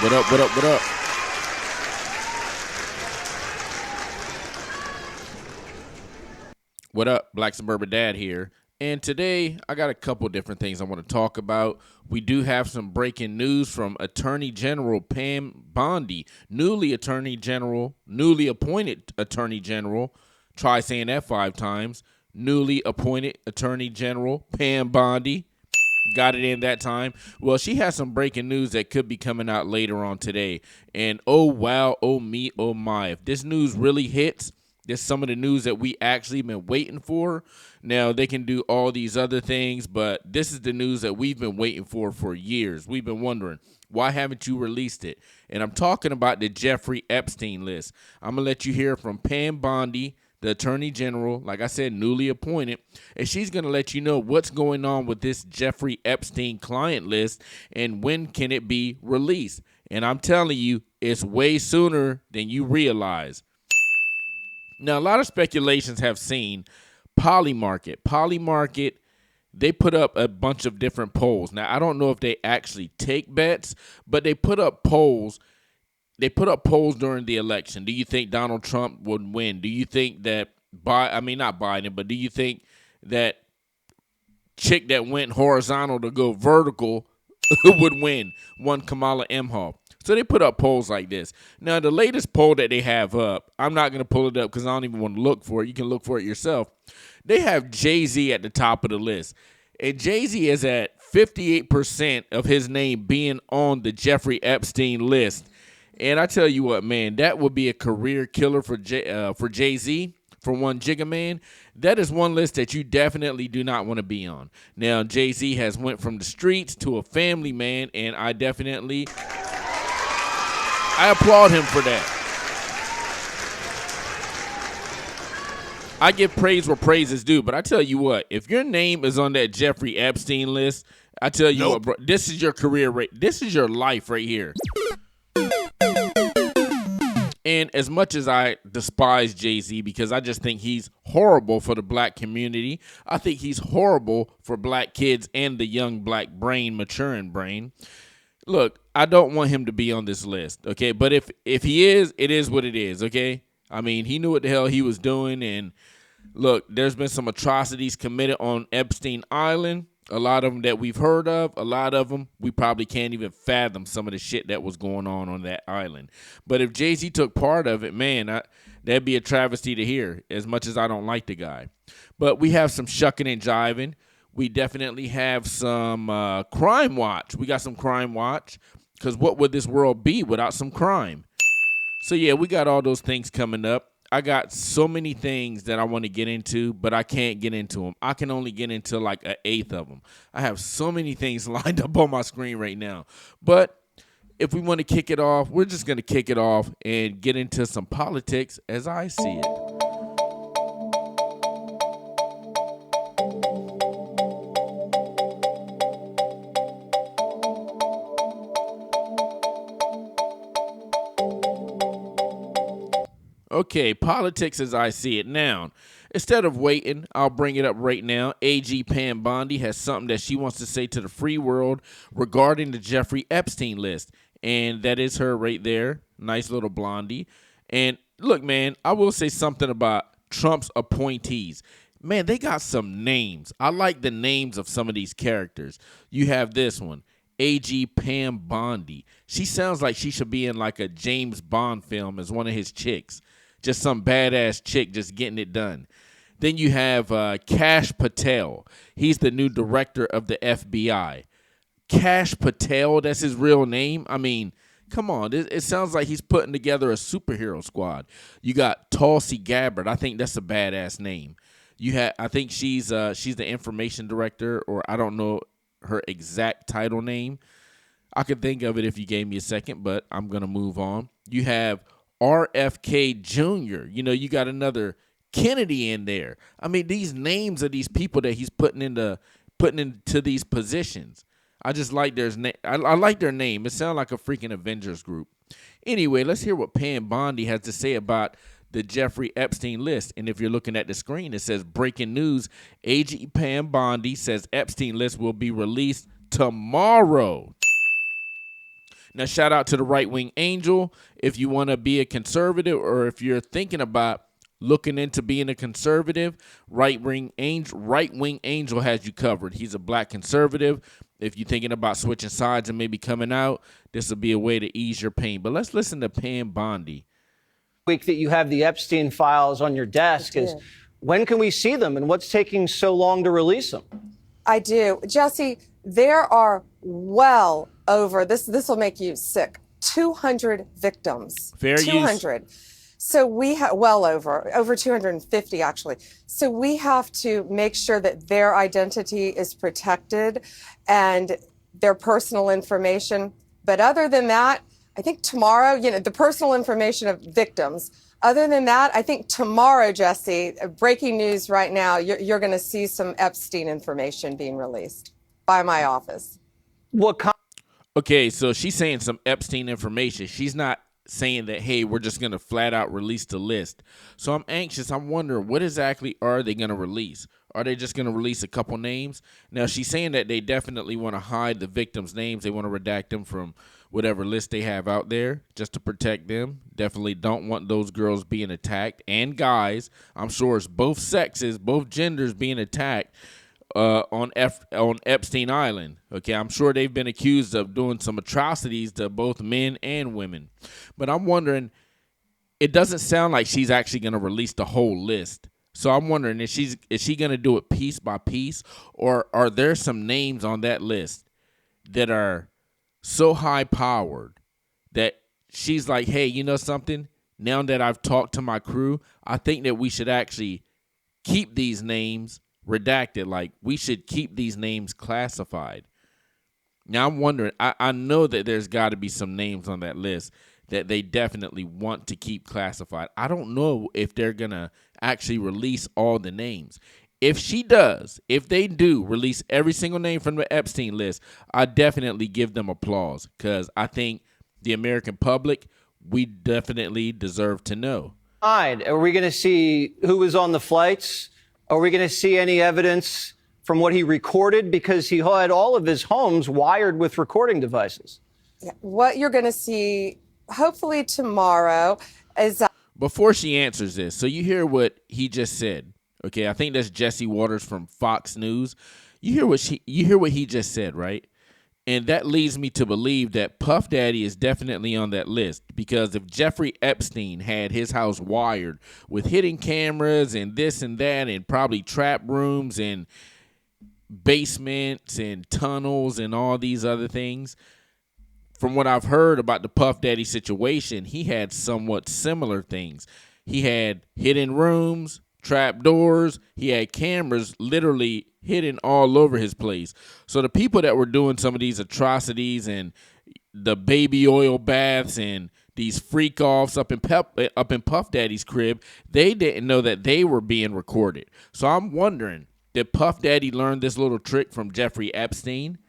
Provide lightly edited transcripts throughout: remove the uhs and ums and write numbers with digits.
What up, what up, what up? What up? Black Suburban Dad here. And today I got a couple different things I want to talk about. We do have some breaking news from Attorney General Pam Bondi, newly appointed Attorney General. Try saying that 5 times. Newly appointed Attorney General Pam Bondi. Got it in that time. Well, she has some breaking news that could be coming out later on today. And oh wow, oh me, oh my. If this news really hits, this is some of the news that we actually been waiting for. Now, they can do all these other things, but this is the news that we've been waiting for years. We've been wondering, why haven't you released it? And I'm talking about the Jeffrey Epstein list. I'm going to let you hear from Pam Bondi, the Attorney General, like I said, newly appointed, and she's going to let you know what's going on with this Jeffrey Epstein client list and when can it be released. And I'm telling you, it's way sooner than you realize. Now, a lot of speculations have seen Polymarket. Polymarket, they put up a bunch of different polls. Now, I don't know if they actually take bets, but they put up polls. They put up polls during the election. Do you think Donald Trump would win? Do you think that, not Biden, but do you think that chick that went horizontal to go vertical would win? One Kamala Imhoff. So they put up polls like this. Now, the latest poll that they have up, I'm not going to pull it up because I don't even want to look for it. You can look for it yourself. They have Jay-Z at the top of the list. And Jay-Z is at 58% of his name being on the Jeffrey Epstein list. And I tell you what, man, that would be a career killer for Jay-Z, for one Jigga Man. That is one list that you definitely do not want to be on. Now, Jay-Z has went from the streets to a family man, and I applaud him for that. I give praise where praise is due, but I tell you what, if your name is on that Jeffrey Epstein list, I tell you what, bro, this is your career, this is your life right here. And as much as I despise Jay-Z because I just think he's horrible for the black community, I think he's horrible for black kids and the young black brain, maturing brain. Look, I don't want him to be on this list, okay? But if he is, it is what it is, okay? I mean, he knew what the hell he was doing, and look, there's been some atrocities committed on Epstein Island. A lot of them that we've heard of, a lot of them, we probably can't even fathom some of the shit that was going on that island. But if Jay-Z took part of it, man, that'd be a travesty to hear, as much as I don't like the guy. But we have some shucking and jiving. We definitely have some crime watch. We got some crime watch, because what would this world be without some crime? So, yeah, we got all those things coming up. I got so many things that I want to get into, but I can't get into them. I can only get into like an eighth of them. I have so many things lined up on my screen right now. But if we want to kick it off, we're just going to kick it off and get into some politics as I see it. Okay, politics as I see it now. Instead of waiting, I'll bring it up right now. AG Pam Bondi has something that she wants to say to the free world regarding the Jeffrey Epstein list. And that is her right there. Nice little blondie. And look, man, I will say something about Trump's appointees. Man, they got some names. I like the names of some of these characters. You have this one, AG Pam Bondi. She sounds like she should be in like a James Bond film as one of his chicks. Just some badass chick just getting it done. Then you have Kash Patel. He's the new director of the FBI. Kash Patel, that's his real name? I mean, come on. It sounds like he's putting together a superhero squad. You got Tulsi Gabbard. I think that's a badass name. I think she's the information director, or I don't know her exact title name. I could think of it if you gave me a second, but I'm going to move on. You have RFK Jr. You know, you got another Kennedy in there. I mean, these names of these people that he's putting into these positions. I just like I like their name. It sounds like a freaking Avengers group. Anyway, let's hear what Pam Bondi has to say about the Jeffrey Epstein list. And if you're looking at the screen, it says breaking news. AG Pam Bondi says Epstein list will be released tomorrow. Now, shout out to the Right Wing Angel. If you want to be a conservative, or if you're thinking about looking into being a conservative, Right Wing Angel has you covered. He's a black conservative. If you're thinking about switching sides and maybe coming out, this will be a way to ease your pain. But let's listen to Pam Bondi. Week that you have the Epstein files on your desk is, when can we see them, and what's taking so long to release them? I do. Jesse, there are well over, this will make you sick, 200 victims. Fair 200. Use. So we have well over 250 actually. So we have to make sure that their identity is protected and their personal information. But other than that, I think tomorrow, the personal information of victims. Other than that, I think tomorrow, Jesse, breaking news right now, you're going to see some Epstein information being released by my office. Okay, so she's saying some Epstein information. She's not saying that, hey, we're just going to flat out release the list. So I'm anxious. I'm wondering, what exactly are they going to release? Are they just going to release a couple names? Now, she's saying that they definitely want to hide the victims' names. They want to redact them from whatever list they have out there just to protect them. Definitely don't want those girls being attacked, and guys. I'm sure it's both sexes, both genders being attacked on Epstein Island. Okay, I'm sure they've been accused of doing some atrocities to both men and women. But I'm wondering, it doesn't sound like she's actually going to release the whole list. So I'm wondering, is she going to do it piece by piece, or are there some names on that list that are so high powered that she's like, hey, you know something? Now that I've talked to my crew, I think that we should actually keep these names redacted. Like, we should keep these names classified. Now I'm wondering, I know that there's got to be some names on that list that they definitely want to keep classified. I don't know if they're going to actually release all the names. If they do release every single name from the Epstein list, I definitely give them applause, because I think the American public, we definitely deserve to know. Are we going to see who was on the flights? Are we going to see any evidence from what he recorded? Because he had all of his homes wired with recording devices. Yeah. What you're going to see, hopefully tomorrow, is... Before she answers this, so you hear what he just said. Okay, I think that's Jesse Waters from Fox News. You hear what he just said, right? And that leads me to believe that Puff Daddy is definitely on that list, because if Jeffrey Epstein had his house wired with hidden cameras and this and that, and probably trap rooms and basements and tunnels and all these other things, from what I've heard about the Puff Daddy situation, he had somewhat similar things. He had hidden rooms, trap doors. He had cameras literally hidden all over his place. So the people that were doing some of these atrocities and the baby oil baths and these freak offs up in Puff Daddy's crib, they didn't know that they were being recorded. So I'm wondering, did Puff Daddy learn this little trick from Jeffrey Epstein?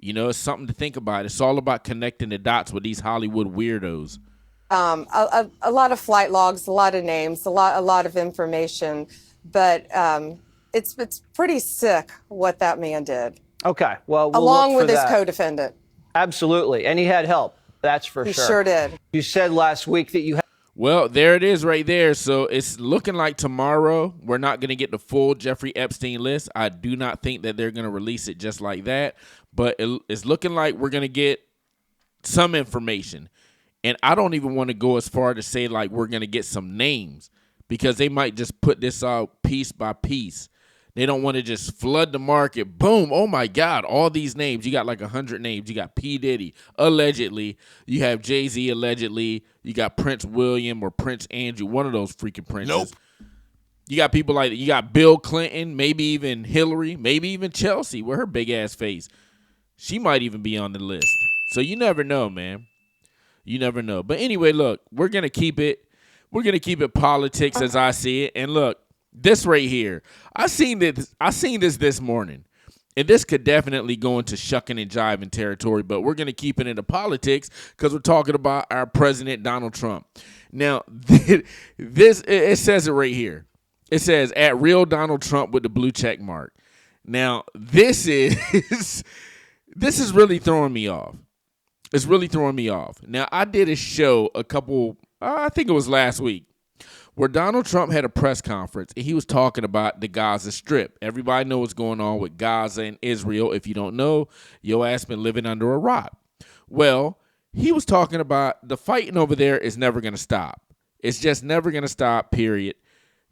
You know, it's something to think about. It's all about connecting the dots with these Hollywood weirdos. A lot of flight logs, a lot of names, a lot of information, but it's pretty sick what that man did. Okay, well, along with his co-defendant. Absolutely, and he had help. That's for sure. He sure did. You said last week that you had. Well, there it is right there. So it's looking like tomorrow we're not going to get the full Jeffrey Epstein list. I do not think that they're going to release it just like that, but it's looking like we're going to get some information. And I don't even want to go as far to say like we're going to get some names, because they might just put this out piece by piece. They don't want to just flood the market. Boom. Oh, my God. All these names. You got like 100 names. You got P. Diddy, allegedly. You have Jay-Z, allegedly. You got Prince William or Prince Andrew, one of those freaking princes. Nope. You got people like, you got Bill Clinton, maybe even Hillary, maybe even Chelsea with her big ass face. She might even be on the list. So you never know, man. You never know. But anyway, look, we're going to keep it. We're going to keep it politics as I see it. And look, this right here, I seen this morning. And this could definitely go into shucking and jiving territory, but we're going to keep it into politics because we're talking about our president, Donald Trump. Now, it says it right here. It says, at real Donald Trump with the blue check mark. Now, this is really throwing me off. It's really throwing me off. Now, I did a show I think it was last week, where Donald Trump had a press conference and he was talking about the Gaza Strip. Everybody knows what's going on with Gaza and Israel. If you don't know, your ass been living under a rock. Well, he was talking about the fighting over there is never going to stop. It's just never going to stop, period.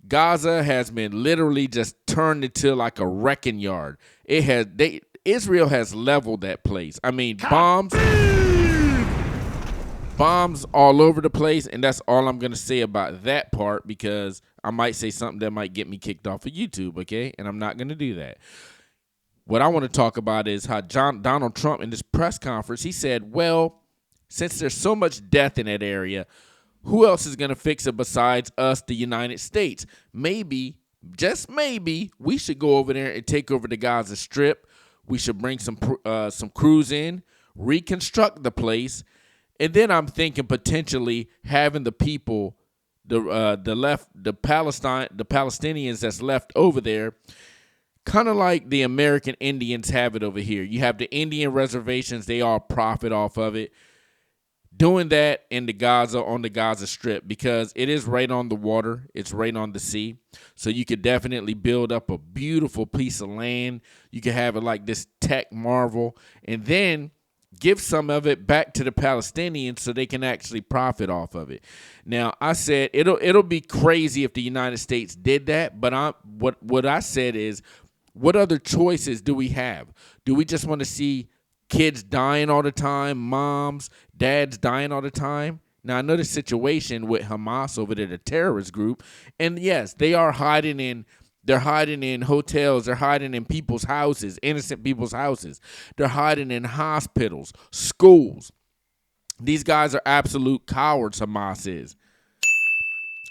Gaza has been literally just turned into like a wrecking yard. Israel has leveled that place. I mean, bombs all over the place, and that's all I'm going to say about that part, because I might say something that might get me kicked off of YouTube, okay? And I'm not going to do that. What I want to talk about is how Donald Trump in this press conference, he said, well, since there's so much death in that area, who else is going to fix it besides us, the United States? Maybe, just maybe, we should go over there and take over the Gaza Strip. We should bring some crews in, reconstruct the place, and then I'm thinking potentially having the people, the Palestinians that's left over there, kind of like the American Indians have it over here. You have the Indian reservations; they all profit off of it. Doing that on the Gaza Strip, because it is right on the water. It's right on the sea. So you could definitely build up a beautiful piece of land. You could have it like this tech marvel, and then give some of it back to the Palestinians so they can actually profit off of it. Now, I said it'll be crazy if the United States did that, but what I said is, what other choices do we have? Do we just want to see kids dying all the time, moms, dads dying all the time? Now, I know the situation with Hamas over there, the terrorist group, and yes, they're hiding in hotels, they're hiding in people's houses, innocent people's houses. They're hiding in hospitals, schools. These guys are absolute cowards, Hamas is.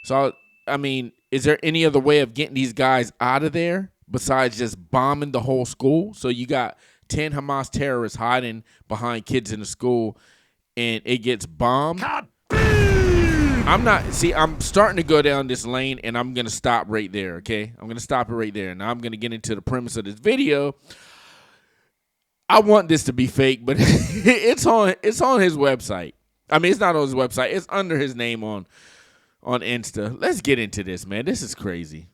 So, I mean, is there any other way of getting these guys out of there besides just bombing the whole school? So you got 10 Hamas terrorists hiding behind kids in the school, and it gets bombed. I'm starting to go down this lane, and I'm going to stop right there, okay? I'm going to stop it right there. Now I'm going to get into the premise of this video. I want this to be fake, but it's on his website. I mean, it's not on his website. It's under his name on Insta. Let's get into this, man. This is crazy.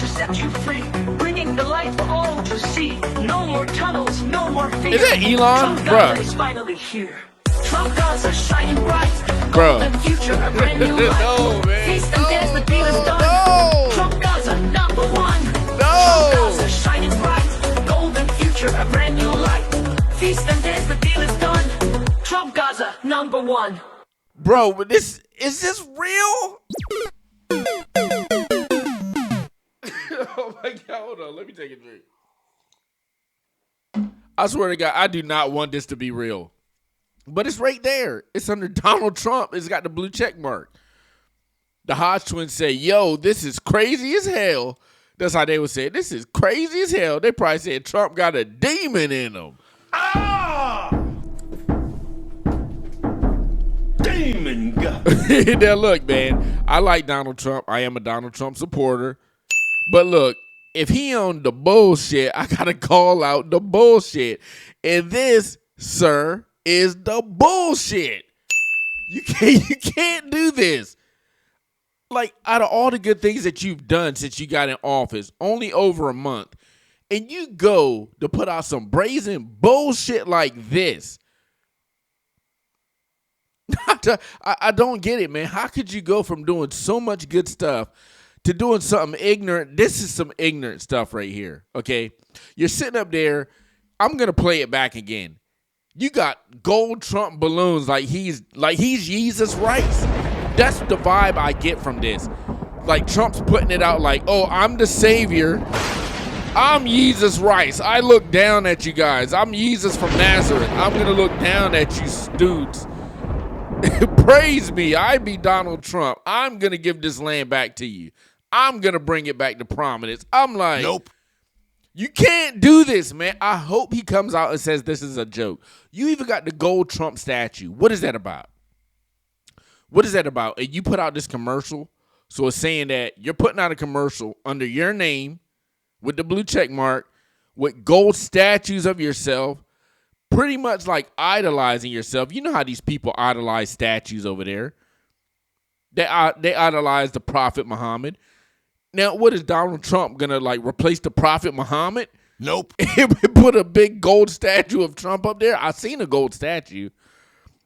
Set you free, bringing the light for all to see. No more tunnels, no more fear. Is that Elon? Trump Gaza is finally here. Trump Gaza shining bright. Bro. Golden future, a brand new life. No, man. Feast and dance, the deal is done. No. Trump Gaza, number one. No. Trump Gaza shining bright. Golden future, a brand new life. Feast and dance, the deal is done. Trump Gaza, number one. Bro, but is this real? Oh my God, hold on. Let me take a drink. I swear to God, I do not want this to be real. But it's right there. It's under Donald Trump. It's got the blue check mark. The Hodge twins say, yo, this is crazy as hell. That's how they would say it. This is crazy as hell. They probably said Trump got a demon in him. Ah! Demon God. Now look, man, I like Donald Trump. I am a Donald Trump supporter. But look, if he on the bullshit, I gotta call out the bullshit. And this, sir, is the bullshit. You can't do this. Like, out of all the good things that you've done since you got in office, only over a month, and you go to put out some brazen bullshit like this. I don't get it, man. How could you go from doing so much good stuff to doing something ignorant? This is some ignorant stuff right here, okay? You're sitting up there. I'm going to play it back again. You got gold Trump balloons like he's Jesus Rice. That's the vibe I get from this. Like, Trump's putting it out like, oh, I'm the savior. I'm Jesus Rice. I look down at you guys. I'm Jesus from Nazareth. I'm going to look down at you dudes. Praise me. I be Donald Trump. I'm going to give this land back to you. I'm going to bring it back to prominence. I'm like, nope. You can't do this, man. I hope he comes out and says this is a joke. You even got the gold Trump statue. What is that about? What is that about? And you put out this commercial So it's saying that you're putting out a commercial under your name with the blue check mark with gold statues of yourself, pretty much like idolizing yourself. You know how these people idolize statues over there. They idolize the Prophet Muhammad. Now, what is Donald Trump going to like replace the Prophet Muhammad? Nope. Put a big gold statue of Trump up there? I seen a gold statue.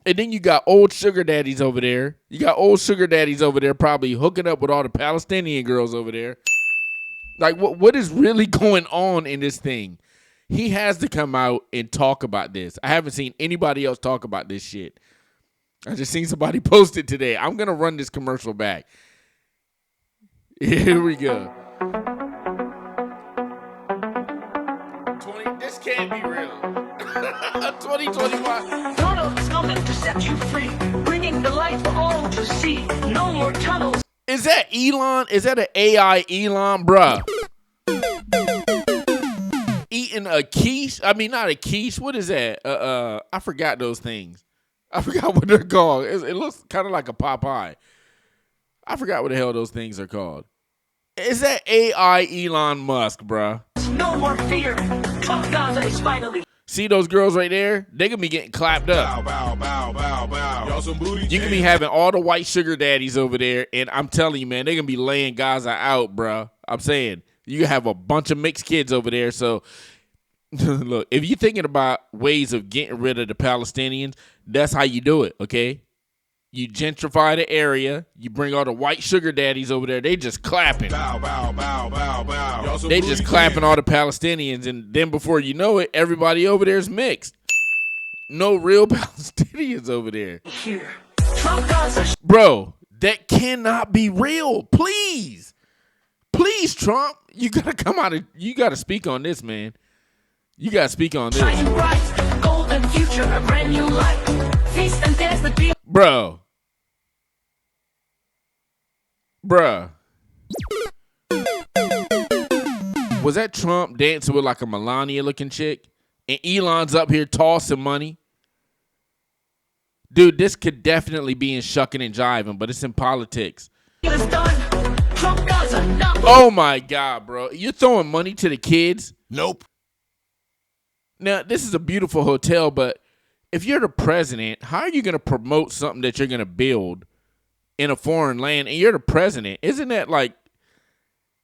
And then you got old sugar daddies over there. You got old sugar daddies over there probably hooking up with all the Palestinian girls over there. Like, what is really going on in this thing? He has to come out and talk about this. I haven't seen anybody else talk about this shit. I just seen somebody post it today. I'm going to run this commercial back. Here we go. This can't be real. 2021. Tunnel is coming to set you free, bringing the light for all to see. No more tunnels. Is that Elon? Is that an AI Elon, bruh? Eating a quiche? I mean, not a quiche. What is that? I forgot those things. I forgot what they're called. It looks kind of like a Popeye. I forgot what the hell those things are called. Is that AI Elon Musk, bruh? No more fear. Trump Gaza is finally. See those girls right there? They gonna be getting clapped up. Bow, bow, bow, bow. Y'all some booty. You can be having all the white sugar daddies over there, and I'm telling you, man, they're gonna be laying Gaza out, bruh. I'm saying you have a bunch of mixed kids over there. So look, if you're thinking about ways of getting rid of the Palestinians, that's how you do it, okay? You gentrify the area. You bring all the white sugar daddies over there. They just clapping. Bow, bow, bow, bow, bow. Y'all some They booty just clapping all the Palestinians, and then before you know it, everybody over there is mixed. No real Palestinians over there. Here. Trump Gaza. Bro, that cannot be real. Please. Please, Trump. You gotta come out of, you gotta speak on this, man. You gotta speak on this. Shining bright. Golden future. A brand new light. Feast and dance the deal. Bruh. Was that Trump dancing with like a Melania looking chick? And Elon's up here tossing money? Dude, this could definitely be in shucking and jiving, but it's in politics. It's done. Trump Gaza. Number. Oh my God, bro. You're throwing money to the kids? Nope. Now, this is a beautiful hotel, but if you're the president, how are you going to promote something that you're going to build in a foreign land and you're the president? Isn't that like,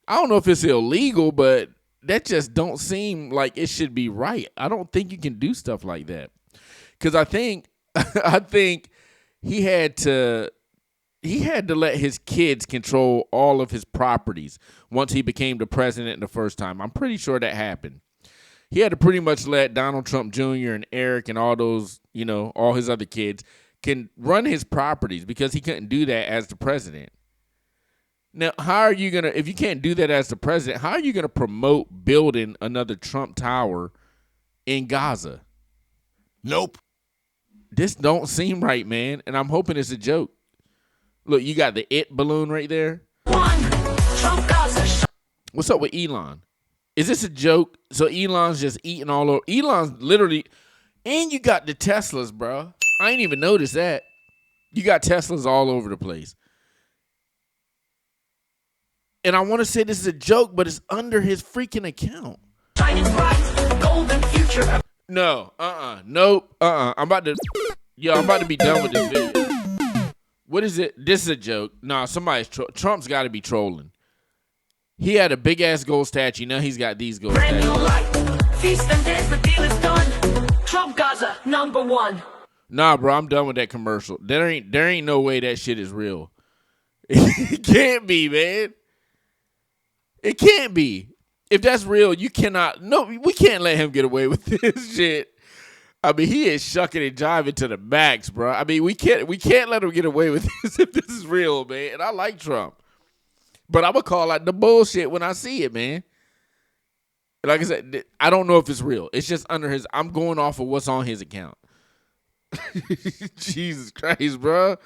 I don't know if it's illegal, but that just don't seem like it should be right. I don't think you can do stuff like that. Because I think he had to let his kids control all of his properties once he became the president the first time. I'm pretty sure that happened. He had to pretty much let Donald Trump Jr. and Eric and all those, you know, all his other kids can run his properties because he couldn't do that as the president. Now, how are you going to, if you can't do that as the president, how are you going to promote building another Trump Tower in Gaza? Nope. This don't seem right, man, and I'm hoping it's a joke. Look, you got the it balloon right there. One. Trump Gaza. What's up with Elon? Is this a joke? So Elon's just eating all over. Elon's literally, and you got the Teslas, bro. I ain't even noticed that. You got Teslas all over the place. And I want to say this is a joke, but it's under his freaking account. Shining bright. Golden future. No, nope, I'm about to be done with this video. What is it? This is a joke. Nah, somebody's Trump's got to be trolling. He had a big ass gold statue. Now he's got these gold Brand new statues. light. Feast and dance, the deal is done. Trump Gaza, number one. Nah, bro, I'm done with that commercial. There ain't no way that shit is real. It can't be, man. It can't be. If that's real, you cannot. No, we can't let him get away with this shit. I mean, he is shucking and jiving to the max, bro. I mean, we can't let him get away with this if this is real, man. And I like Trump, but I'm gonna call out the bullshit when I see it, man. Like I said, I don't know if it's real. It's just under his. I'm going off of what's on his account. Jesus Christ, bro.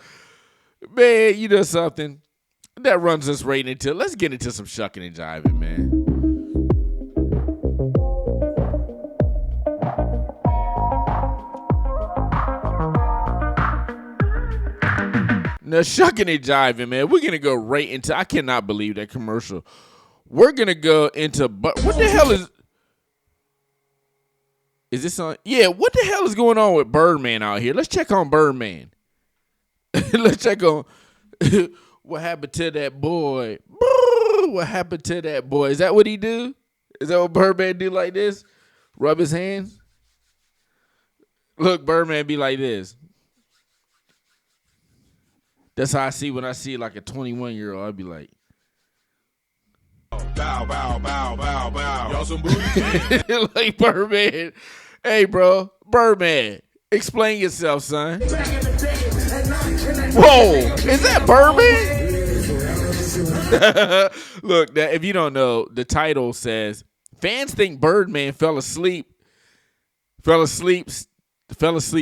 Man, you know something? That runs us right into. Let's get into some shucking and jiving, man. Now, shucking and jiving, man. We're gonna go right into. I cannot believe that commercial. We're gonna go into. But what the hell is? Is this on? Yeah. What the hell is going on with Birdman out here? Let's check on Birdman. Let's check on what happened to that boy. What happened to that boy? Is that what he do? Is that what Birdman do like this? Rub his hands? Look, Birdman be like this. That's how I see when I see like a 21-year-old. I'd be like, Bow, bow, bow, bow, bow. Y'all some booty. like Birdman. Hey, bro. Birdman. Explain yourself, son. Whoa. Is that Birdman? Look, if you don't know, the title says, fans think Birdman fell asleep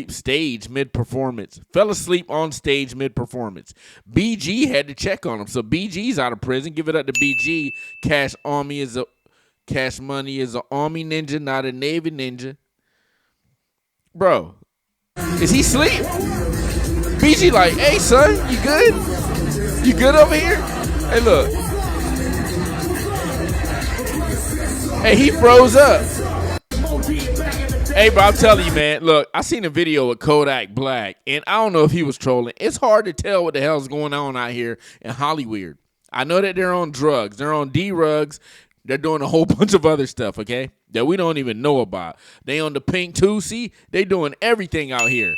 stage mid-performance. Fell asleep on stage mid-performance. BG had to check on him. So BG's out of prison. Give it up to BG. Cash Money is an Army ninja, not a Navy ninja. Bro, is he asleep? BG like, hey, son, you good? You good over here? Hey, look. Hey, he froze up. Hey, bro, I'm telling you, man. Look, I seen a video with Kodak Black, and I don't know if he was trolling. It's hard to tell what the hell's going on out here in Hollywood. I know that they're on drugs. They're on D-rugs. They're doing a whole bunch of other stuff, okay, that we don't even know about. They on the pink Tusi. They doing everything out here.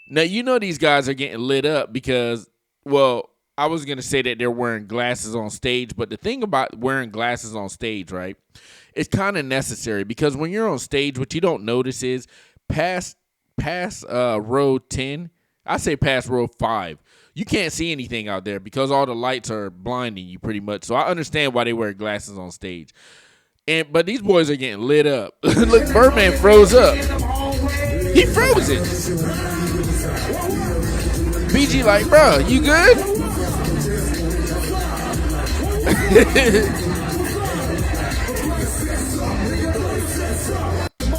Now, you know these guys are getting lit up because, well, I was going to say that they're wearing glasses on stage, but the thing about wearing glasses on stage, right, it's kind of necessary because when you're on stage, what you don't notice is past row 10, I say past row 5, you can't see anything out there because all the lights are blinding you pretty much. So I understand why they wear glasses on stage. But these boys are getting lit up. Look, Birdman froze up. He froze it. BG like, bro, you good?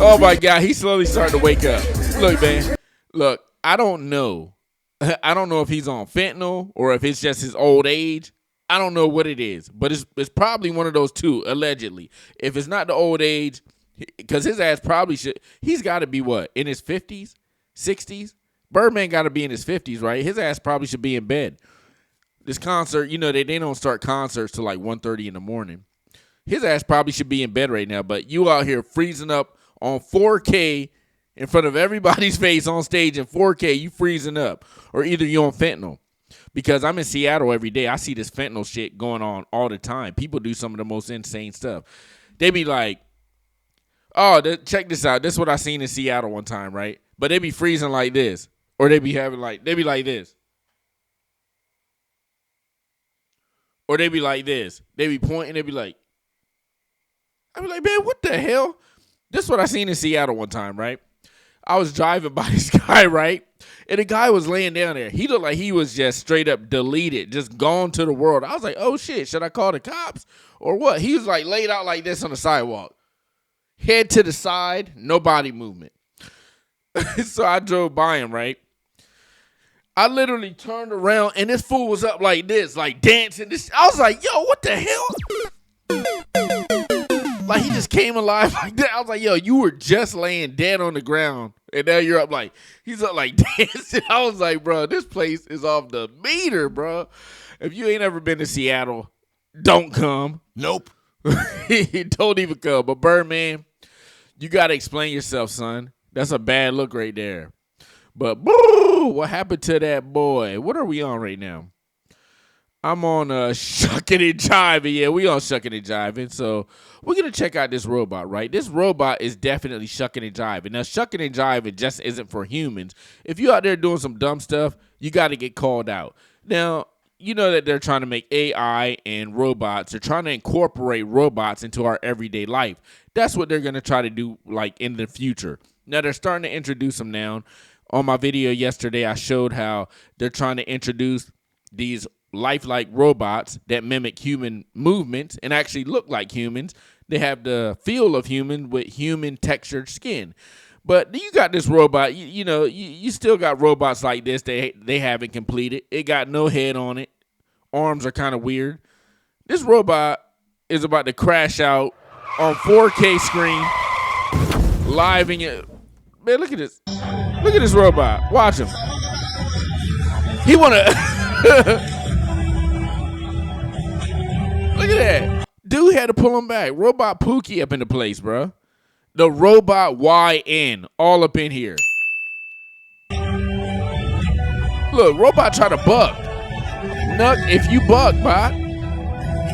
Oh my God, he's slowly starting to wake up. Look, man. Look, I don't know. I don't know if he's on fentanyl or if it's just his old age. I don't know what it is, but it's probably one of those two, allegedly. If it's not the old age, because his ass probably should, he's got to be what, in his 50s, 60s? Birdman got to be in his 50s, right? His ass probably should be in bed. This concert, you know, they don't start concerts till like 1:30 in the morning. His ass probably should be in bed right now, but you out here freezing up on 4K in front of everybody's face on stage in 4K, you freezing up. Or either you on fentanyl. Because I'm in Seattle every day. I see this fentanyl shit going on all the time. People do some of the most insane stuff. They be like, oh, check this out. This is what I seen in Seattle one time, right? But they be freezing like this. Or they be like this. Or they be like this. They be pointing, they be like, I be like, man, what the hell? This is what I seen in Seattle one time, right? I was driving by this guy, right? And the guy was laying down there. He looked like he was just straight up deleted, just gone to the world. I was like, oh, shit, should I call the cops or what? He was like laid out like this on the sidewalk. Head to the side, no body movement. So I drove by him, right? I literally turned around, and this fool was up like this, like dancing. I was like, yo, what the hell? Like, he just came alive like that. I was like, yo, you were just laying dead on the ground, and now you're up like, he's up like dancing. I was like, bro, this place is off the meter, bro. If you ain't ever been to Seattle, don't come. Nope. Don't even come. But Birdman, you got to explain yourself, son. That's a bad look right there. But, boo, what happened to that boy? What are we on right now? I'm on Shucking and Jiving. Yeah, we on Shucking and Jiving. So we're going to check out this robot, right? This robot is definitely Shucking and Jiving. Now, Shucking and Jiving just isn't for humans. If you're out there doing some dumb stuff, you got to get called out. Now, you know that they're trying to make AI and robots. They're trying to incorporate robots into our everyday life. That's what they're going to try to do, like, in the future. Now, they're starting to introduce them now. On my video yesterday, I showed how they're trying to introduce these lifelike robots that mimic human movements and actually look like humans. They have the feel of human with human textured skin. But you got this robot. You still got robots like this. They haven't completed. It got no head on it. Arms are kind of weird. This robot is about to crash out on 4K screen, live in your. Man, look at this. Look at this robot. Watch him. He wanna. Look at that. Dude had to pull him back. Robot Pookie up in the place, bro. The robot YN all up in here. Look, robot try to buck. Nuck, if you buck, bot.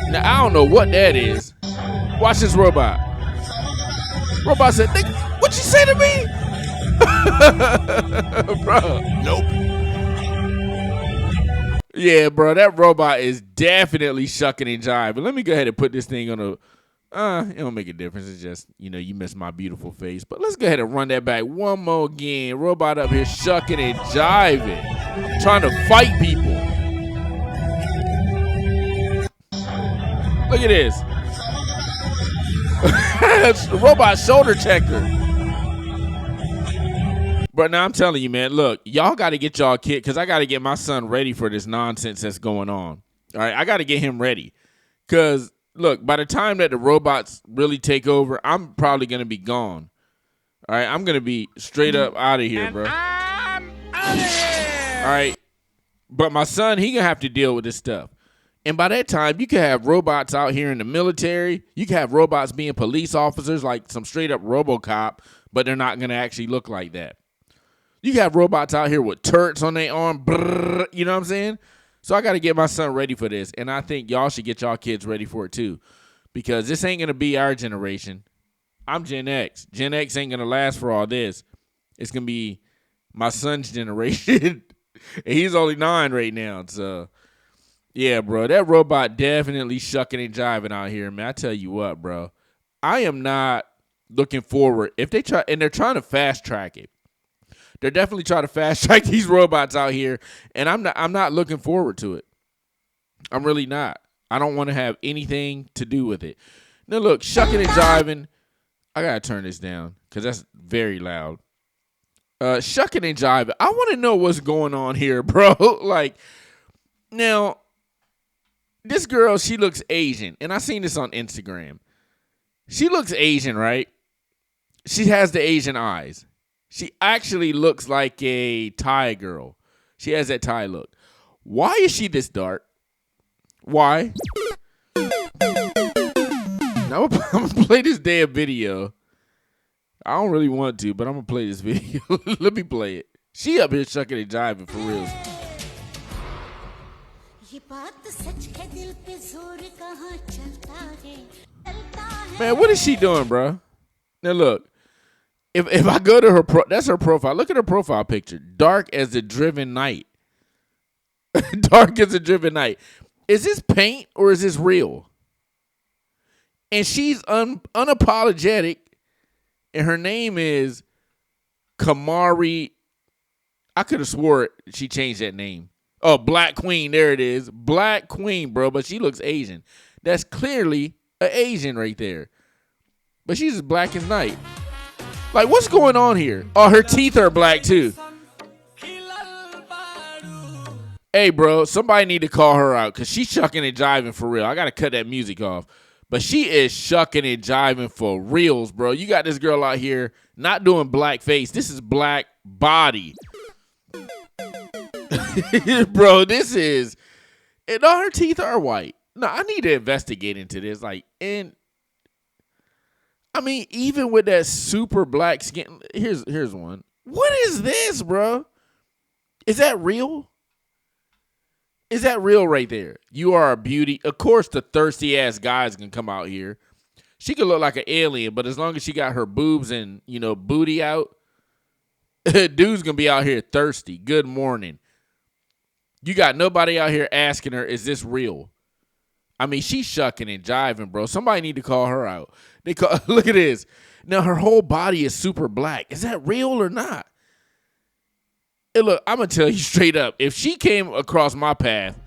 Now, I don't know what that is. Watch this robot. Robot said, "Nigga, what you say to me?" Bro. Nope. Yeah, bro, that robot is definitely shucking and jiving. Let me go ahead and put this thing on a... it don't make a difference. It's just, you miss my beautiful face. But let's go ahead and run that back one more again. Robot up here shucking and jiving. Trying to fight people. Look at this. Robot shoulder checker. But now I'm telling you, man, look, y'all got to get y'all kid, because I got to get my son ready for this nonsense that's going on. All right, I got to get him ready. Because, look, by the time that the robots really take over, I'm probably going to be gone. All right, I'm going to be straight up out of here, bro. I'm out of here. All right, but my son, he going to have to deal with this stuff. And by that time, you can have robots out here in the military. You can have robots being police officers, like some straight up RoboCop, but they're not going to actually look like that. You can have robots out here with turrets on their arm. Brrr, you know what I'm saying? So I got to get my son ready for this. And I think y'all should get y'all kids ready for it too. Because this ain't going to be our generation. I'm Gen X. Gen X ain't going to last for all this. It's going to be my son's generation. And he's only 9 right now. So, yeah, bro. That robot definitely shucking and jiving out here, man. I tell you what, bro. I am not looking forward. If they try, and they're trying to fast track it. They're definitely trying to fast track these robots out here, and I'm not looking forward to it. I'm really not. I don't want to have anything to do with it. Now look, shucking and jiving. I gotta turn this down because that's very loud. Shucking and jiving. I want to know what's going on here, bro. Like, now, this girl, she looks Asian, and I seen this on Instagram. She looks Asian, right? She has the Asian eyes. She actually looks like a Thai girl. She has that Thai look. Why is she this dark? Why? Now I'm going to play this damn video. I don't really want to, but I'm going to play this video. Let me play it. She up here shucking and jiving for real. Man, what is she doing, bro? Now look. If I go to her, that's her profile. Look at her profile picture. Dark as a driven night. Dark as a driven night. Is this paint or is this real? And she's unapologetic. And her name is Kamari. I could have swore she changed that name. Oh, Black Queen. There it is. Black Queen, bro. But she looks Asian. That's clearly an Asian right there. But she's as black as night. Like, what's going on here? Oh, her teeth are black, too. Hey, bro, somebody need to call her out because she's shucking and jiving for real. I got to cut that music off. But she is shucking and jiving for reals, bro. You got this girl out here not doing black face. This is black body. Bro, this is... And all her teeth are white. No, I need to investigate into this. Like, and... I mean, even with that super black skin, here's one. What is this, bro? Is that real? Is that real right there? You are a beauty. Of course, the thirsty ass guys can come out here. She could look like an alien, but as long as she got her boobs and booty out, dude's gonna be out here thirsty. Good morning. You got nobody out here asking her, is this real? I mean, she's shucking and jiving, bro. Somebody need to call her out. Look at this. Now, her whole body is super black. Is that real or not? And look, I'm going to tell you straight up. If she came across my path,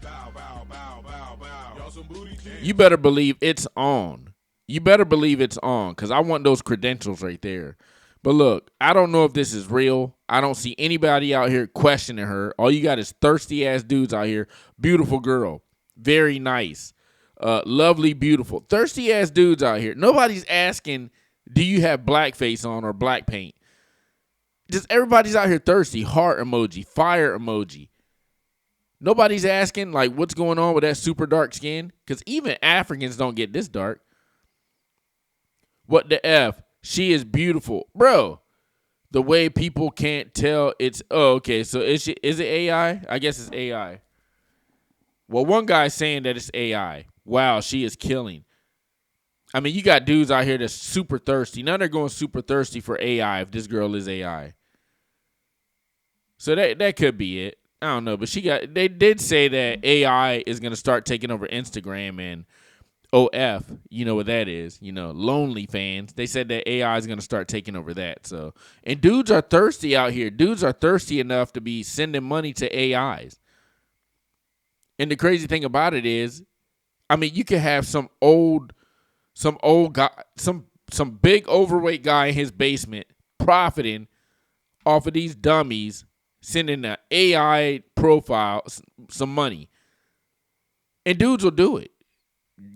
you better believe it's on. You better believe it's on because I want those credentials right there. But look, I don't know if this is real. I don't see anybody out here questioning her. All you got is thirsty ass dudes out here. Beautiful girl. Very nice. Lovely, beautiful. Thirsty ass dudes out here. Nobody's asking, do you have blackface on or black paint? Just everybody's out here thirsty. Heart emoji, fire emoji. Nobody's asking, like, what's going on with that super dark skin? Because even Africans don't get this dark. What the F? She is beautiful. Bro, the way people can't tell it's, oh, okay, so is it AI? I guess it's AI. Well, one guy's saying that it's AI. Wow, she is killing. I mean, you got dudes out here that's super thirsty. Now they're going super thirsty for AI if this girl is AI. So that could be it. I don't know, but they did say that AI is going to start taking over Instagram and OF, you know what that is, lonely fans. They said that AI is going to start taking over that. So, and dudes are thirsty out here. Dudes are thirsty enough to be sending money to AIs. And the crazy thing about it is, I mean, you could have some old guy, some big overweight guy in his basement profiting off of these dummies sending an AI profile some money. And dudes will do it.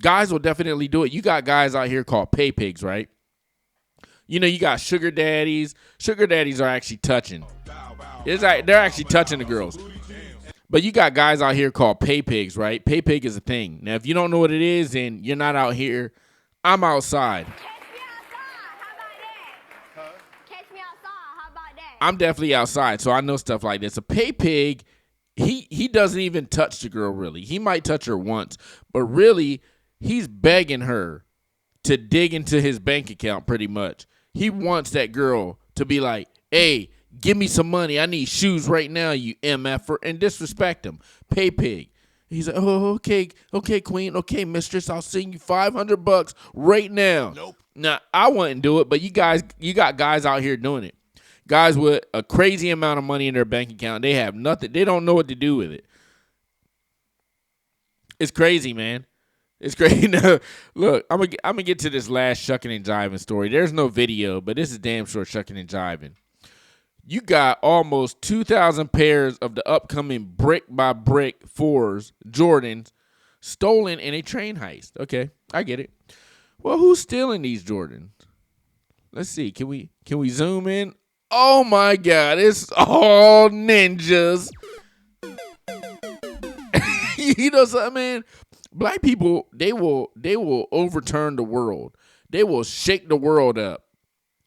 Guys will definitely do it. You got guys out here called pay pigs, right? You got sugar daddies. Sugar daddies are actually touching. They're actually touching the girls. But you got guys out here called pay pigs, right? Pay pig is a thing. Now, if you don't know what it is, then you're not out here. I'm outside. I'm definitely outside, so I know stuff like this. A pay pig, he doesn't even touch the girl, really. He might touch her once, but really, he's begging her to dig into his bank account pretty much. He wants that girl to be like, hey, give me some money. I need shoes right now, you MFer, and disrespect him. Pay pig. He's like, oh, okay, queen, okay, mistress, I'll send you $500 right now. Nope. Now, I wouldn't do it, but you got guys out here doing it. Guys with a crazy amount of money in their bank account. They have nothing. They don't know what to do with it. It's crazy, man. It's crazy. Look, I'm gonna get to this last shucking and jiving story. There's no video, but this is damn sure shucking and jiving. You got almost 2,000 pairs of the upcoming brick by brick 4s, Jordans, stolen in a train heist. Okay, I get it. Well, who's stealing these Jordans? Let's see. Can we zoom in? Oh my God, it's all ninjas. You know something, man? Black people, they will overturn the world. They will shake the world up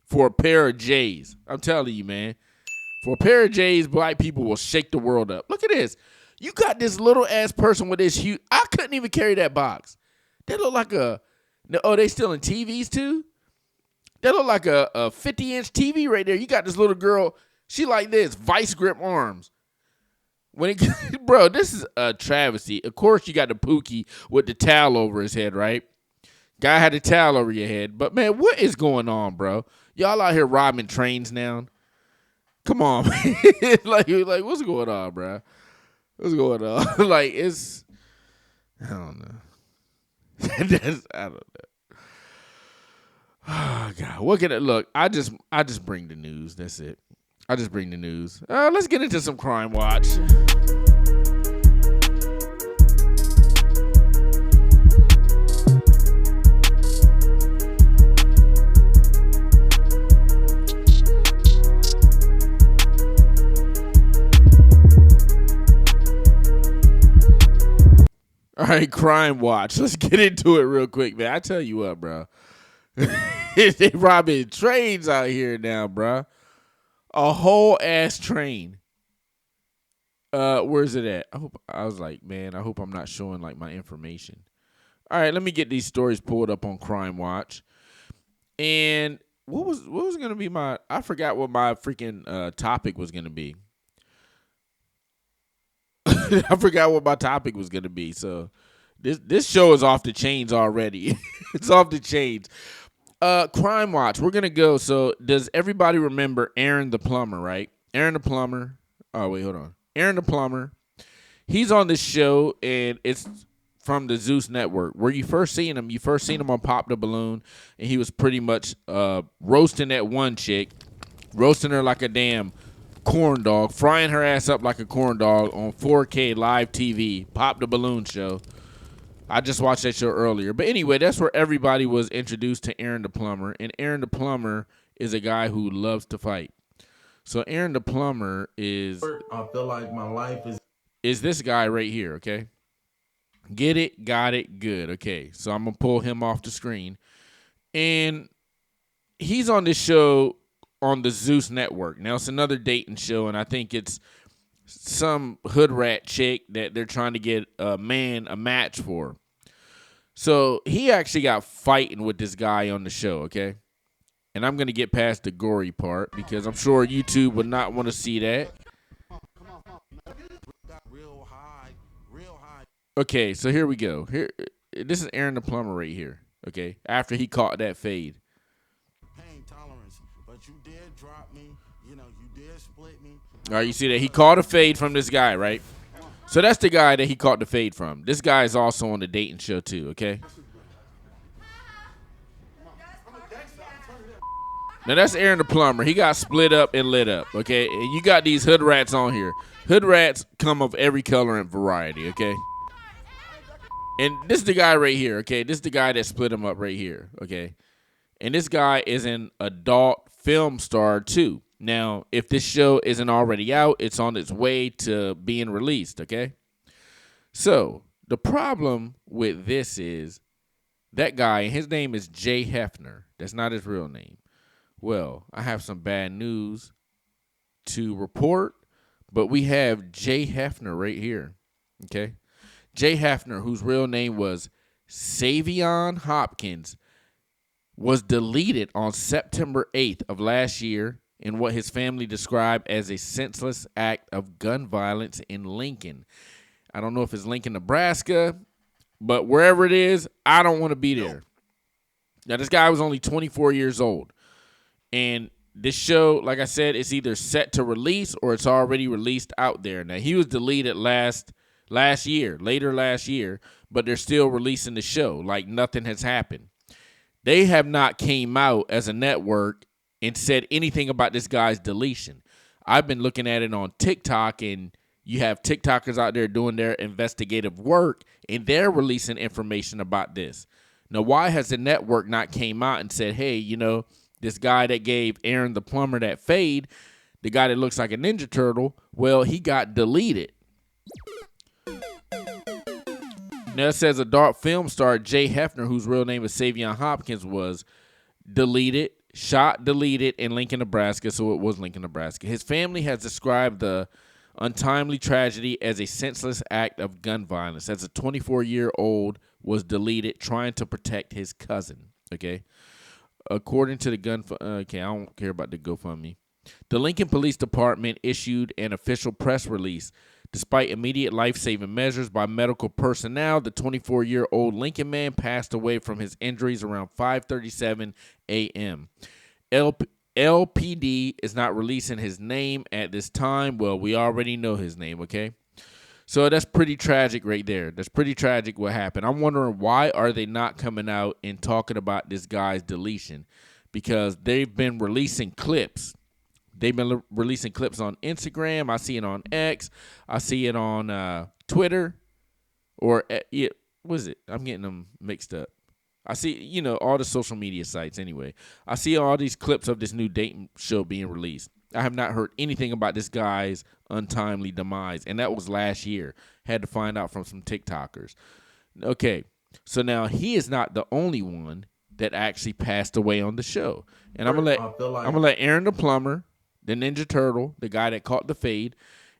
for a pair of J's. I'm telling you, man. For a pair of J's, black people will shake the world up. Look at this. You got this little ass person with this huge. I couldn't even carry that box. They look like they stealing TVs too? That look like a 50-inch TV right there. You got this little girl. She like this, vice grip arms. Bro, this is a travesty. Of course, you got the Pookie with the towel over his head, right? Guy had a towel over your head. But, man, what is going on, bro? Y'all out here robbing trains now? Come on, man. like, what's going on, bro? What's going on? Like, it's, I don't know. I don't know. Oh, God. What can it look? I just bring the news. That's it. I just bring the news. Let's get into some Crime Watch. All right, Crime Watch. Let's get into it real quick, man. I tell you what, bro. They robbing trains out here now, bro. A whole ass train. Where's it at? I was like, man, I hope I'm not showing like my information. All right, let me get these stories pulled up on Crime Watch. And what was gonna be I forgot what my freaking topic was gonna be. I forgot what my topic was gonna be. So this show is off the chains already. It's off the chains. Crime Watch. We're gonna go. So does everybody remember Aaron the Plumber, right? Aaron the Plumber. Oh wait, hold on. Aaron the Plumber. He's on this show, and it's from the Zeus Network. Where you first seen him on Pop the Balloon, and he was pretty much roasting that one chick. roasting her like a damn corn dog, frying her ass up like a corn dog on 4K live TV, Pop the Balloon show. I just watched that show earlier. But anyway, that's where everybody was introduced to Aaron the Plumber. And Aaron the Plumber is a guy who loves to fight. So Aaron the Plumber is... I feel like my life is this guy right here, okay? Get it, got it, good. Okay, so I'm going to pull him off the screen. And he's on this show on the Zeus Network. Now, it's another dating show, and I think it's some hood rat chick that they're trying to get a match for. So he actually got fighting with this guy on the show, okay? And I'm going to get past the gory part because I'm sure YouTube would not want to see that. Okay, so here we go. Here, this is Aaron the Plumber right here, okay? After he caught that fade. pain tolerance, but you did drop me. You know, you did split me. All right, you see that? He caught a fade from this guy, right? So that's the guy that he caught the fade from. This guy is also on the dating show too, okay? Now that's Aaron the Plumber. He got split up and lit up, okay? And you got these hood rats on here. Hood rats come of every color and variety, okay? And this is the guy right here, okay? This is the guy that split him up right here, okay? And this guy is an adult film star too. Now, if this show isn't already out, it's on its way to being released, okay? So, the problem with this is that guy, his name is Jay Hefner. That's not his real name. Well, I have some bad news to report, but we have Jay Hefner right here, okay? Jay Hefner, whose real name was Savion Hopkins, was deleted on September 8th of last year in what his family described as a senseless act of gun violence in Lincoln. I don't know if it's Lincoln, Nebraska, but wherever it is, I don't want to be there. Now, this guy was only 24 years old. And this show, like I said, is either set to release or it's already released out there. Now, he was deleted later last year, but they're still releasing the show like nothing has happened. They have not came out as a network and said anything about this guy's deletion. I've been looking at it on TikTok, and you have TikTokers out there doing their investigative work, and they're releasing information about this. Now, why has the network not came out and said, hey, you know, this guy that gave Aaron the Plumber that fade, the guy that looks like a Ninja Turtle, well, he got deleted. Now, it says adult film star Jay Hefner, whose real name is Savion Hopkins, was deleted, deleted in Lincoln, Nebraska, so it was Lincoln, Nebraska. His family has described the untimely tragedy as a senseless act of gun violence, as a 24-year-old was deleted trying to protect his cousin, okay? According to the I don't care about the GoFundMe. The Lincoln Police Department issued an official press release. Despite immediate life-saving measures by medical personnel, the 24-year-old Lincoln man passed away from his injuries around 5:37 a.m. LPD is not releasing his name at this time. Well, we already know his name, okay? So that's pretty tragic right there. That's pretty tragic what happened. I'm wondering why are they not coming out and talking about this guy's deletion? Because they've been releasing clips. They've been releasing clips on Instagram. I see it on X. I see it on Twitter. Or, what is it? I'm getting them mixed up. I see, you know, all the social media sites anyway. I see all these clips of this new dating show being released. I have not heard anything about this guy's untimely demise, and that was last year. Had to find out from some TikTokers. Okay, so now he is not the only one that actually passed away on the show. And I'm gonna let Aaron the Plumber, the Ninja Turtle, the guy that caught the fade,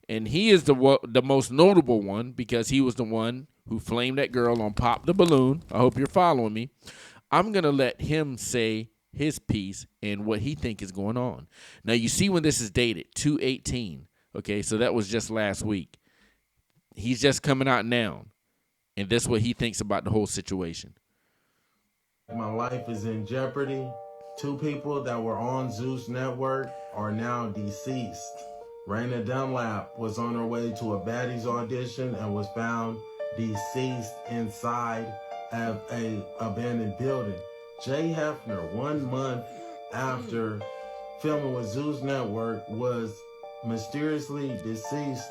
and he is the most notable one because he was the one who flamed that girl on Pop the Balloon. I hope you're following me. I'm gonna let him say his piece and what he think is going on. Now, you see when this is dated, 2/18. Okay, so that was just last week. He's just coming out now, and that's what he thinks about the whole situation. My life is in jeopardy. 2 people that were on Zeus Network are now deceased. Raina Dunlap was on her way to a Baddies audition and was found deceased inside of a abandoned building. Jay Hefner, 1 month after filming with Zeus Network was mysteriously deceased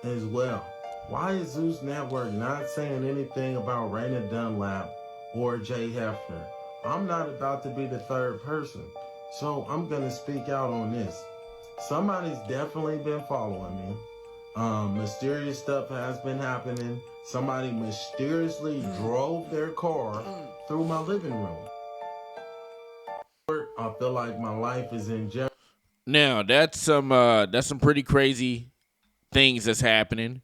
as well. Why is Zeus Network not saying anything about Raina Dunlap or Jay Hefner? I'm not about to be the third person, so I'm going to speak out on this. Somebody's definitely been following me. Mysterious stuff has been happening. Somebody mysteriously drove their car through my living room. I feel like my life is in jeopardy. Now that's some pretty crazy things that's happening.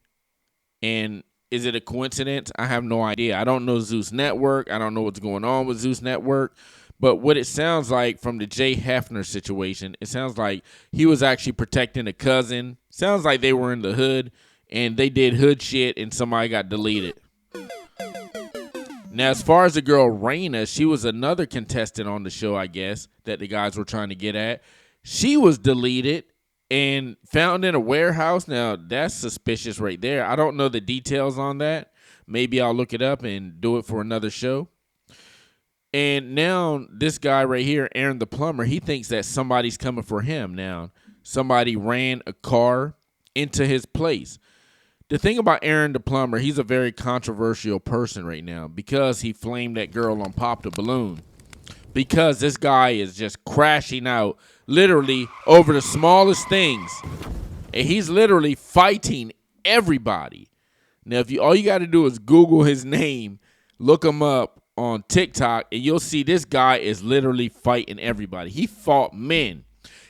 And is it a coincidence? I have no idea. I don't know Zeus Network. I don't know what's going on with Zeus Network. But what it sounds like from the Jay Hefner situation, it sounds like he was actually protecting a cousin. Sounds like they were in the hood and they did hood shit and somebody got deleted. Now, as far as the girl Raina, she was another contestant on the show, I guess, that the guys were trying to get at. She was deleted and found in a warehouse. Now, that's suspicious right there. I don't know the details on that. Maybe I'll look it up and do it for another show. And now this guy right here, Aaron the Plumber, he thinks that somebody's coming for him now. Somebody ran a car into his place. The thing about Aaron the Plumber, he's a very controversial person right now because he flamed that girl on Pop the Balloon. Because this guy is just crashing out literally over the smallest things. And he's literally fighting everybody. Now, if all you got to do is Google his name, look him up on TikTok, and you'll see this guy is literally fighting everybody. He fought men.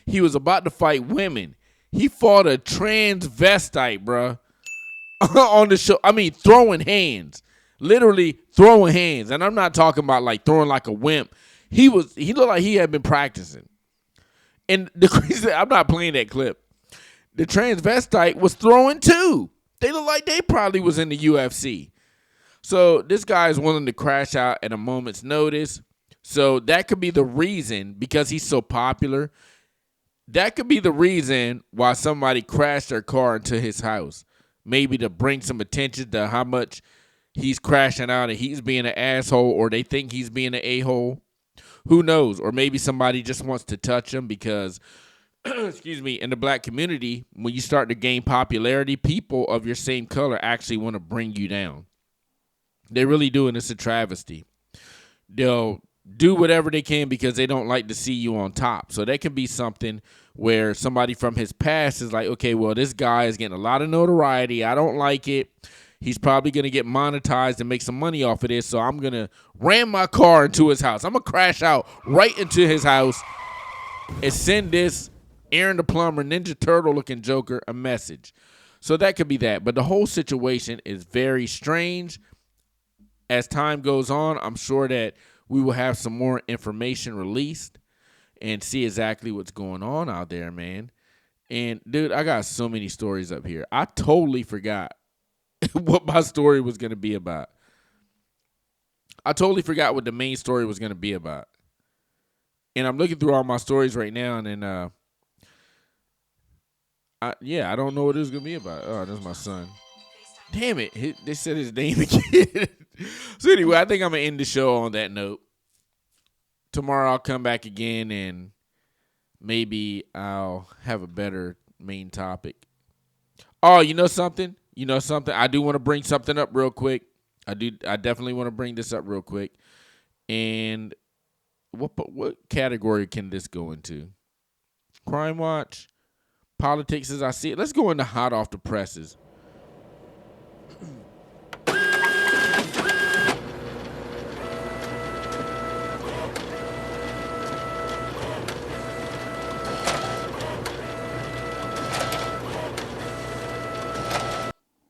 He was about to fight women. He fought a transvestite, bruh. On the show. I mean, throwing hands. Literally throwing hands. And I'm not talking about like throwing like a wimp. He looked like he had been practicing. And the crazy, I'm not playing that clip. The transvestite was throwing too. They look like they probably was in the UFC. So this guy is willing to crash out at a moment's notice. So that could be the reason, because he's so popular, that could be the reason why somebody crashed their car into his house. Maybe to bring some attention to how much he's crashing out and he's being an asshole, or they think he's being an a-hole. Who knows? Or maybe somebody just wants to touch him because, excuse me, in the black community, when you start to gain popularity, people of your same color actually want to bring you down. They really do, and it's a travesty. They'll do whatever they can because they don't like to see you on top. So that can be something where somebody from his past is like, okay, well, this guy is getting a lot of notoriety. I don't like it. He's probably going to get monetized and make some money off of this, so I'm going to ram my car into his house. I'm going to crash out right into his house and send this Aaron the Plumber, Ninja Turtle-looking Joker a message. So that could be that. But the whole situation is very strange. As time goes on, I'm sure that we will have some more information released and see exactly what's going on out there, man. And, dude, I got so many stories up here. I totally forgot what my story was going to be about. I totally forgot what the main story was going to be about. And I'm looking through all my stories right now, and then, I don't know what it was going to be about. Oh, that's my son. Damn it. They said his name again. So anyway, I think I'm going to end the show on that note. Tomorrow I'll come back again and maybe I'll have a better main topic. Oh, you know something? I do want to bring something up real quick. I definitely want to bring this up real quick. And what category can this go into? Crime Watch? Politics as I see it? Let's go into hot off the presses.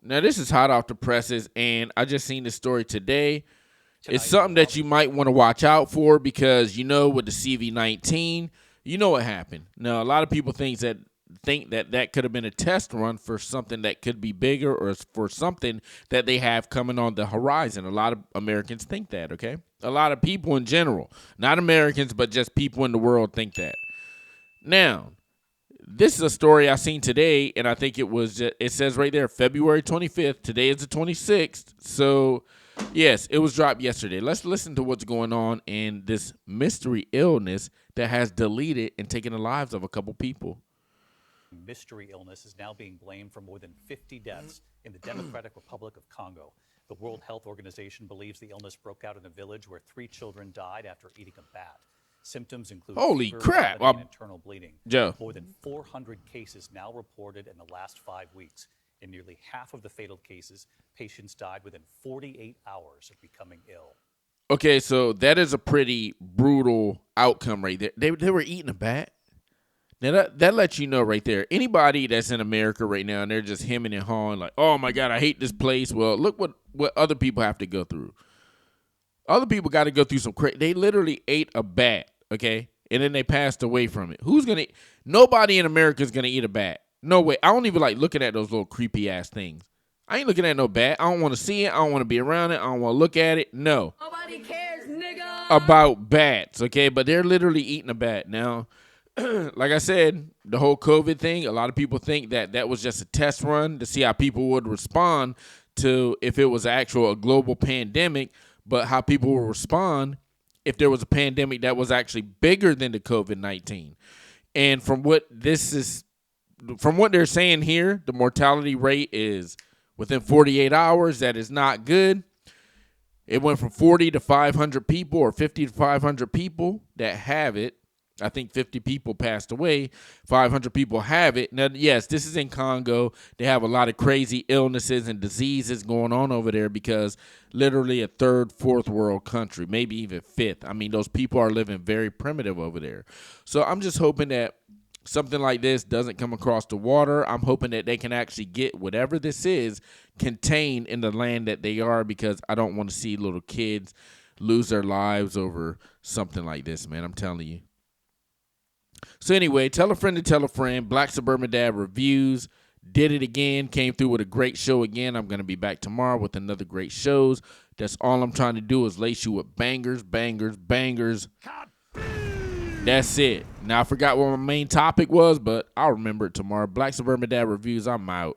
Now, this is hot off the presses, and I just seen this story today. It's something that you might want to watch out for because, with the CV-19, you know what happened. Now, a lot of people think that could have been a test run for something that could be bigger or for something that they have coming on the horizon. A lot of Americans think that, okay? A lot of people in general, not Americans, but just people in the world think that. Now, this is a story I seen today, and I think it says right there, February 25th. Today is the 26th. So, yes, it was dropped yesterday. Let's listen to what's going on in this mystery illness that has deleted and taken the lives of a couple people. Mystery illness is now being blamed for more than 50 deaths in the Democratic Republic of Congo. The World Health Organization believes the illness broke out in a village where 3 children died after eating a bat. Symptoms include Holy fever, crap, vomiting, and internal bleeding. Joe. More than 400 cases now reported in the last 5 weeks. In nearly half of the fatal cases, patients died within 48 hours of becoming ill. Okay, so that is a pretty brutal outcome right there. They were eating a bat. Now that lets you know right there. Anybody that's in America right now and they're just hemming and hawing like, oh my God, I hate this place. Well, look what other people have to go through. Other people got to go through some crazy. They literally ate a bat, okay, and then they passed away from it. Nobody in America is gonna eat a bat. No way. I don't even like looking at those little creepy ass things. I ain't looking at no bat. I don't want to see it. I don't want to be around it. I don't want to look at it. No. Nobody cares, nigga. About bats, okay? But they're literally eating a bat. Now, like I said, the whole COVID thing, a lot of people think that was just a test run to see how people would respond to if it was a global pandemic, but how people will respond if there was a pandemic that was actually bigger than the COVID-19. And from what they're saying here, the mortality rate is within 48 hours. That is not good. It went from 40 to 500 people or 50 to 500 people that have it. I think 50 people passed away. 500 people have it. Now, yes, this is in Congo. They have a lot of crazy illnesses and diseases going on over there because literally a third, fourth world country, maybe even fifth. I mean, those people are living very primitive over there. So I'm just hoping that something like this doesn't come across the water. I'm hoping that they can actually get whatever this is contained in the land that they are, because I don't want to see little kids lose their lives over something like this, man. I'm telling you. So anyway, tell a friend to tell a friend. Black Suburban Dad Reviews did it again, came through with a great show again. I'm going to be back tomorrow with another great shows. That's all I'm trying to do is lace you with bangers, bangers, bangers. That's it. Now, I forgot what my main topic was, but I'll remember it tomorrow. Black Suburban Dad Reviews, I'm out.